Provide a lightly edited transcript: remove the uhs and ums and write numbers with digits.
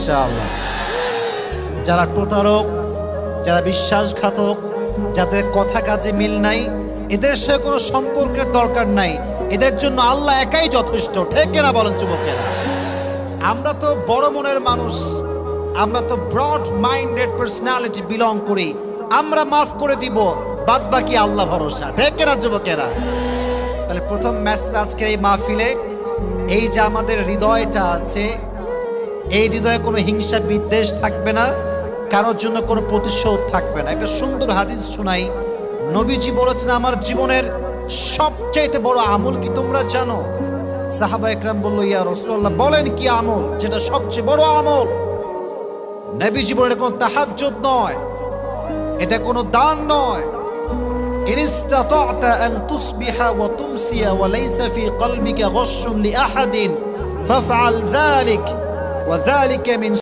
ইনশাআল্লাহ। যারা প্রতারক, যারা বিশ্বাসঘাতক, যাদের কথা কাজে মিল নাই, এদের সাথে কোনো সম্পর্কের দরকার নাই, এদের জন্য আল্লাহ একাই যথেষ্ট। ঠিক কিনা বলেন যুবকেরা? আমরা তো বড় মনের মানুষ, আমরা তো ব্রড মাইন্ডেড পার্সোনালিটি বিলং করি, আমরা মাফ করে দিব, বাদ বাকি আল্লাহ ভরসা। ঠিক কিনা যুবকেরা? তাহলে প্রথম মেসেজ আজকের এই মাহফিলে, এই যে আমাদের হৃদয়টা আছে, এই হৃদয়ে কোনো হিংসা বিদ্বেষ থাকবে না, কারোর জন্য কোনো প্রতিশোধ থাকবে না। একটা সুন্দর হাদিস শোনাই। নবীজি বলেছেন, আমার জীবনের সবচাইতে বড় আমল কি তোমরা জানো? সাহাবা একরাম বলল, ইয়া রাসূলুল্লাহ, বলেন কি আমল যেটা সবচেয়ে বড় আমল? নবীজি বলেন, কোনো তাহাজ্জুদ নয়, এটা কোনো দান নয়। ইন ইসতাতা'তা আন তুসবিহা ওয়া তুমসিয়া ওয়া লাইসা ফি কলবিকা গশশুন লিআহাদিন ফাফআল যালিক ওয়া যালিকা মিন